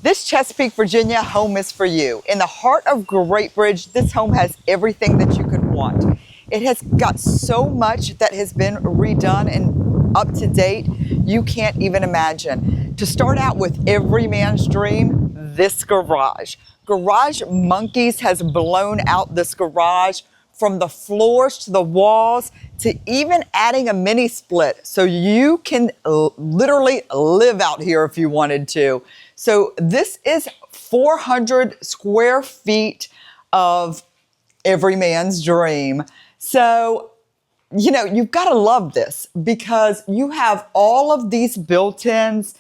This Chesapeake, Virginia home is for you. In the heart of Great Bridge, this home has everything that you could want. It has got so much that has been redone and up to date, you can't even imagine. To start out with every man's dream, this garage. Garage Monkeys has blown out this garage from the floors to the walls to even adding a mini split so you can literally live out here if you wanted to. So this is 400 square feet of every man's dream. So, you know, you've got to love this because you have all of these built-ins.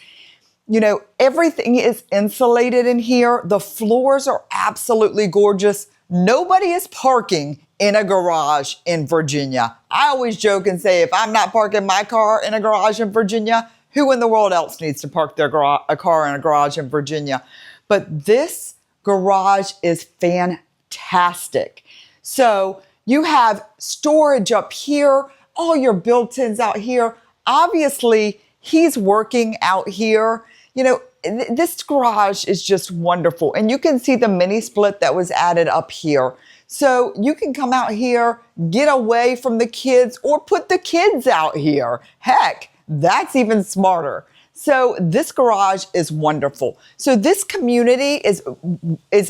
You know, everything is insulated in here. The floors are absolutely gorgeous. Nobody is parking in a garage in Virginia. I always joke and say, if I'm not parking my car in a garage in Virginia, who in the world else needs to park their a car in a garage in Virginia? But this garage is fantastic. So you have storage up here, all your built-ins out here. Obviously, he's working out here. You know, this garage is just wonderful. And you can see the mini split that was added up here. So you can come out here, get away from the kids, or put the kids out here. Heck, that's even smarter. So this garage is wonderful. So this community is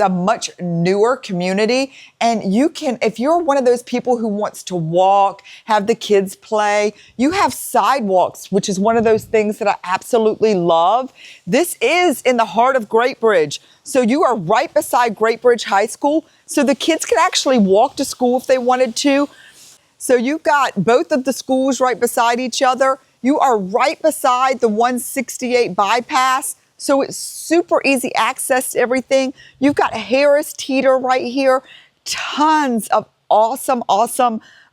a much newer community, and you can, if you're one of those people who wants to walk, have the kids play, you have sidewalks, which is one of those things that I absolutely love. This is in the heart of Great Bridge. So you are right beside Great Bridge High School, so the kids can actually walk to school if they wanted to. So you've got both of the schools right beside each other. You are right beside the 168 bypass, so it's super easy access to everything. You've got Harris Teeter right here. Tons of awesome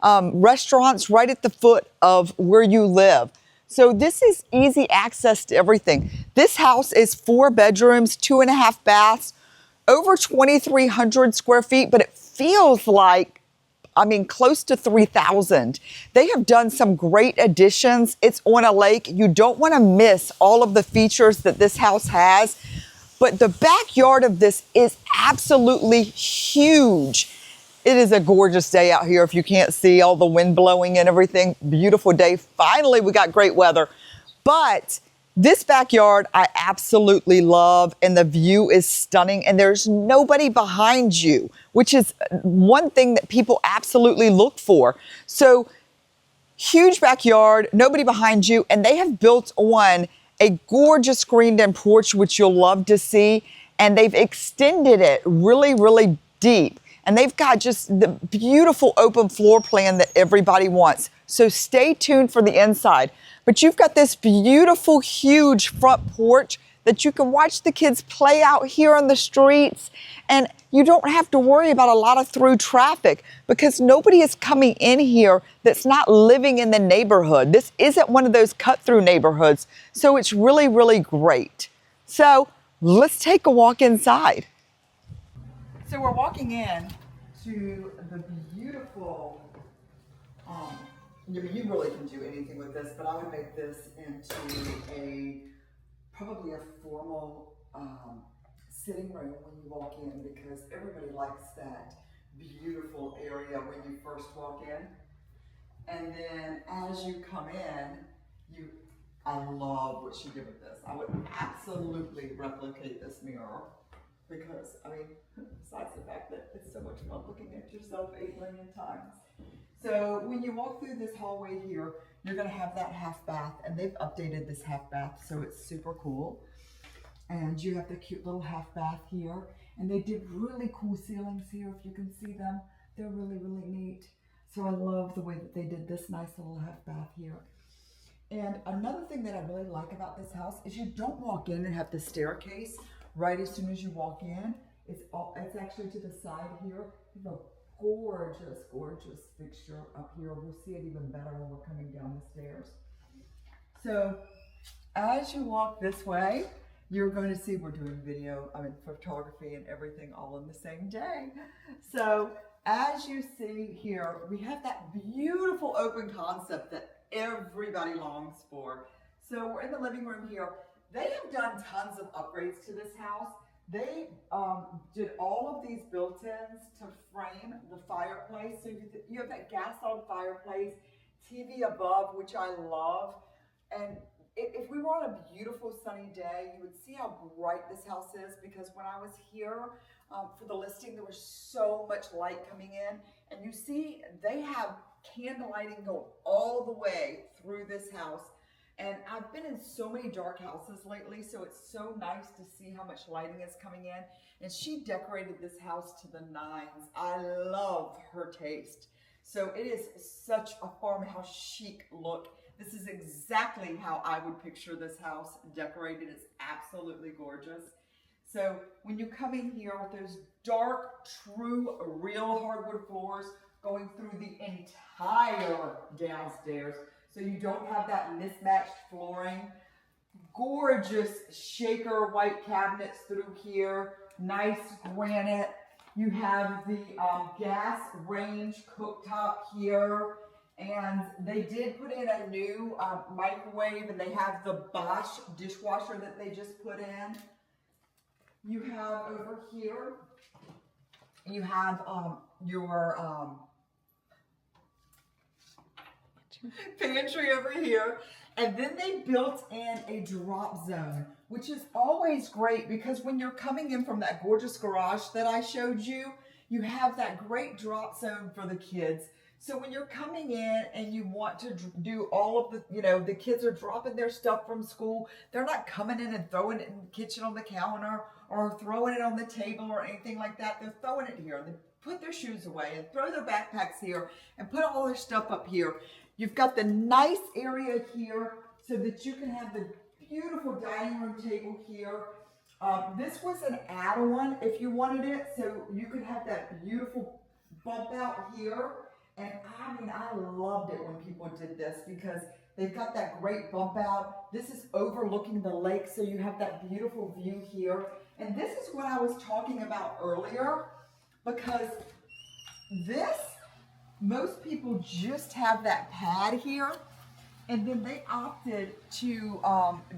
restaurants right at the foot of where you live. So this is easy access to everything. This house is 4 bedrooms, 2.5 baths, over 2,300 square feet, but it feels like, I mean, close to 3,000. They have done some great additions. It's on a lake. You don't want to miss all of the features that this house has. But the backyard of this is absolutely huge. It is a gorgeous day out here if you can't see all the wind blowing and everything. Beautiful day. Finally, we got great weather. But this backyard I absolutely love, and the view is stunning, and there's nobody behind you, which is one thing that people absolutely look for. So huge backyard, nobody behind you, and they have built on a gorgeous screened-in porch, which you'll love to see, and they've extended it really, really deep. And they've got just the beautiful open floor plan that everybody wants. So stay tuned for the inside. But you've got this beautiful, huge front porch that you can watch the kids play out here on the streets. And you don't have to worry about a lot of through traffic because nobody is coming in here that's not living in the neighborhood. This isn't one of those cut-through neighborhoods. So it's really, really great. So let's take a walk inside. So we're walking in to the beautiful, you really can do anything with this, but I would make this into probably a formal sitting room when you walk in, because everybody likes that beautiful area when you first walk in. And then as you come in, I love what she did with this. I would absolutely replicate this mirror. Because, I mean, besides the fact that it's so much fun looking at yourself 8 million times. So when you walk through this hallway here, you're going to have that half bath, and they've updated this half bath, so it's super cool. And you have the cute little half bath here, and they did really cool ceilings here, if you can see them. They're really, really neat. So I love the way that they did this nice little half bath here. And another thing that I really like about this house is you don't walk in and have the staircase right as soon as you walk in. It's actually to the side here. You have a gorgeous, gorgeous fixture up here. We'll see it even better when we're coming down the stairs. So as you walk this way, you're going to see we're doing photography and everything all in the same day. So as you see here, we have that beautiful open concept that everybody longs for. So we're in the living room here. they have done tons of upgrades to this house. They did all of these built-ins to frame the fireplace. So you have that gas-on fireplace, TV above, which I love. And if we were on a beautiful sunny day, you would see how bright this house is, because when I was here for the listing, there was so much light coming in. And you see, they have candle lighting go all the way through this house. And I've been in so many dark houses lately, so it's so nice to see how much lighting is coming in. And she decorated this house to the nines. I love her taste. So it is such a farmhouse chic look. This is exactly how I would picture this house decorated. It's absolutely gorgeous. So when you come in here with those dark, true, real hardwood floors going through the entire downstairs, so you don't have that mismatched flooring. Gorgeous shaker white cabinets through here, nice granite. You have the gas range cooktop here, and they did put in a new microwave, and they have the Bosch dishwasher that they just put in. You have over here, you have your pantry over here, and then they built in a drop zone, which is always great because when you're coming in from that gorgeous garage that I showed you, you have that great drop zone for the kids. So when you're coming in and you want to do all of the, the kids are dropping their stuff from school, they're not coming in and throwing it in the kitchen on the counter or throwing it on the table or anything like that. They're throwing it here. They put their shoes away and throw their backpacks here and put all their stuff up here. You've got the nice area here so that you can have the beautiful dining room table here. This was an add-on if you wanted it, so you could have that beautiful bump out here. And I mean, I loved it when people did this because they've got that great bump out. This is overlooking the lake, so you have that beautiful view here. And this is what I was talking about earlier, because most people just have that pad here, and then they opted to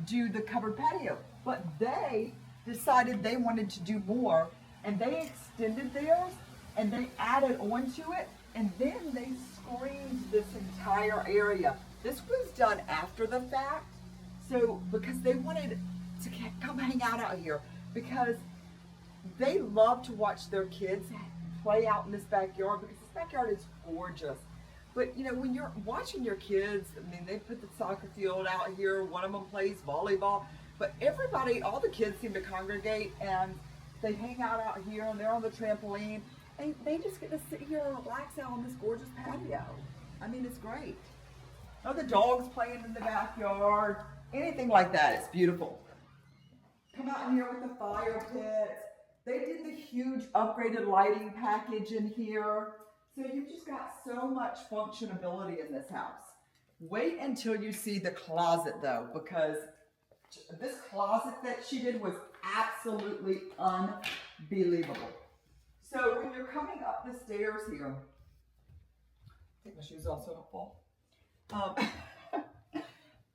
do the covered patio. But they decided they wanted to do more, and they extended theirs, and they added onto it, and then they screened this entire area. This was done after the fact, so because they wanted to come hang out here, because they love to watch their kids play out in this backyard, because this backyard is gorgeous. But when you're watching your kids, I mean, they put the soccer field out here, one of them plays volleyball, but all the kids seem to congregate and they hang out here, and they're on the trampoline, and they just get to sit here and relax out on this gorgeous patio. I mean, it's great. Oh, the dogs playing in the backyard, anything like that, it's beautiful. Come out in here with the fire pits. They did the huge upgraded lighting package in here. So you've just got so much functionality in this house. Wait until you see the closet though, because this closet that she did was absolutely unbelievable. So when you're coming up the stairs here, take my shoes off so I don't fall.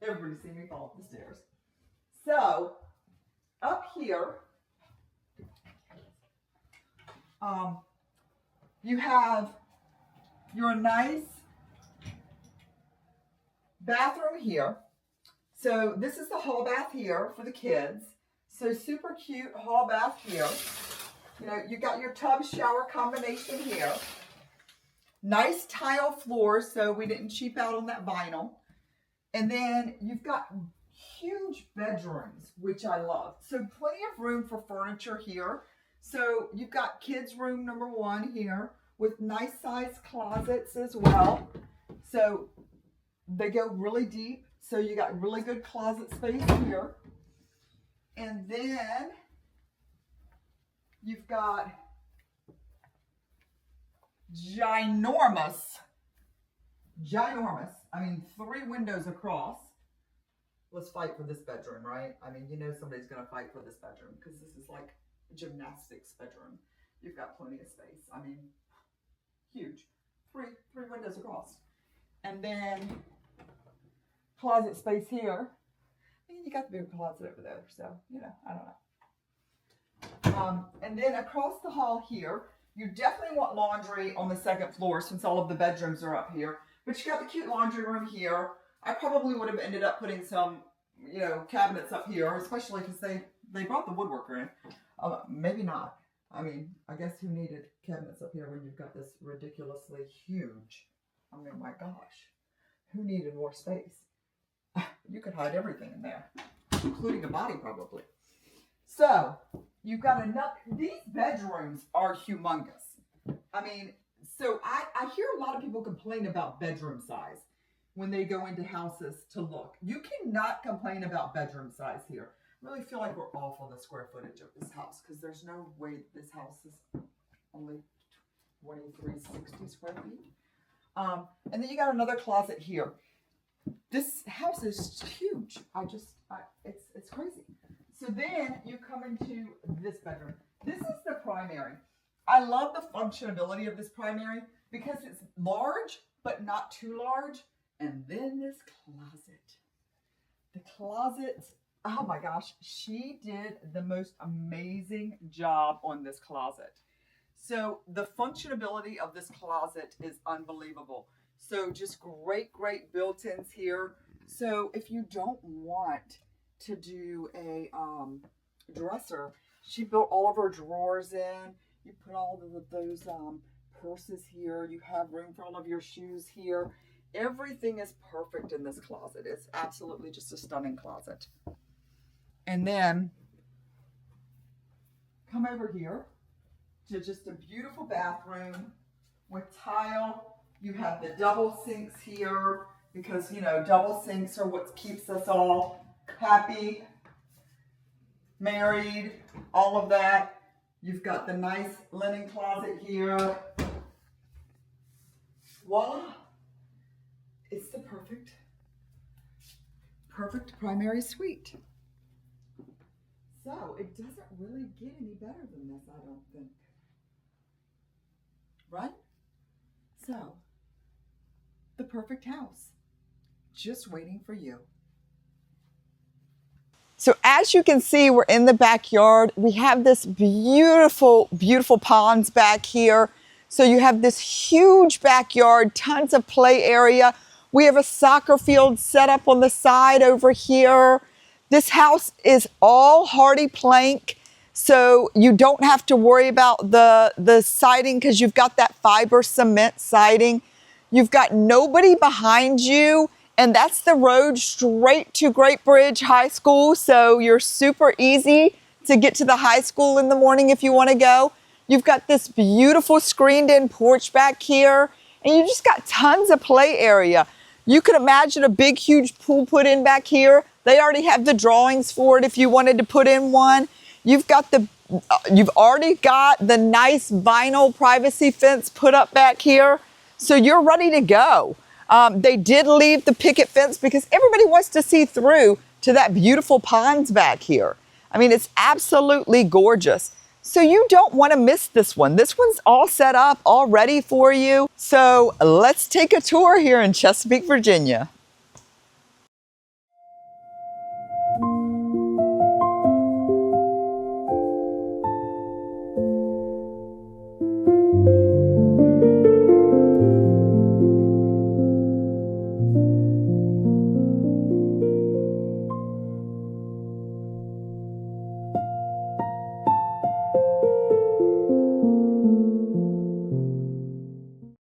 Everybody's seen me fall up the stairs. So up here, you have your nice bathroom here. So this is the hall bath here for the kids. So super cute hall bath here. You got your tub shower combination here. Nice tile floor, so we didn't cheap out on that vinyl. And then you've got huge bedrooms, which I love. So plenty of room for furniture here. So you've got kids' room number 1 here with nice sized closets as well. So they go really deep. So you got really good closet space here. And then you've got ginormous, I mean, 3 windows across. Let's fight for this bedroom, right? I mean, somebody's going to fight for this bedroom because this is like a gymnastics bedroom. You've got plenty of space. I mean, huge. 3 windows across. And then closet space here. And you got the big closet over there, so, you know, I don't know. And then across the hall here, you definitely want laundry on the second floor since all of the bedrooms are up here. But you got the cute laundry room here. I probably would have ended up putting some, you know, cabinets up here, especially because they brought the woodworker in. Maybe not. I mean, I guess who needed cabinets up here when you've got this ridiculously huge, I mean, my gosh, who needed more space? You could hide everything in there, including a body probably. So you've got enough. These bedrooms are humongous. I mean, so I hear a lot of people complain about bedroom size when they go into houses to look. You cannot complain about bedroom size here. I really feel like we're off on the square footage of this house because there's no way this house is only 2360 square feet. And then you got another closet here. This house is huge. It's crazy. So then you come into this bedroom. This is the primary. I love the functionality of this primary because it's large, but not too large. And then this closet. The closet, oh my gosh, she did the most amazing job on this closet. So the functionality of this closet is unbelievable. So just great built-ins here. So if you don't want to do a dresser, she built all of her drawers in. You put all of those purses here. You have room for all of your shoes here. Everything is perfect in this closet. It's absolutely just a stunning closet. And then come over here to just a beautiful bathroom with tile. You have the double sinks here because, you know, double sinks are what keeps us all happy, married, all of that. You've got the nice linen closet here. Voila. It's the perfect primary suite. So it doesn't really get any better than this, I don't think. Right? So, the perfect house. Just waiting for you. So as you can see, we're in the backyard. We have this beautiful ponds back here. So you have this huge backyard, tons of play area. We have a soccer field set up on the side over here. This house is all hardy plank, so you don't have to worry about the siding because you've got that fiber cement siding. You've got nobody behind you, and that's the road straight to Great Bridge High School, so you're super easy to get to the high school in the morning if you want to go. You've got this beautiful screened-in porch back here, and you just got tons of play area. You could imagine a big, huge pool put in back here. They already have the drawings for it if you wanted to put in one. You've already got the nice vinyl privacy fence put up back here. So you're ready to go. They did leave the picket fence because everybody wants to see through to that beautiful ponds back here. I mean, it's absolutely gorgeous. So you don't want to miss this one. This one's all set up, all ready for you. So let's take a tour here in Chesapeake, Virginia.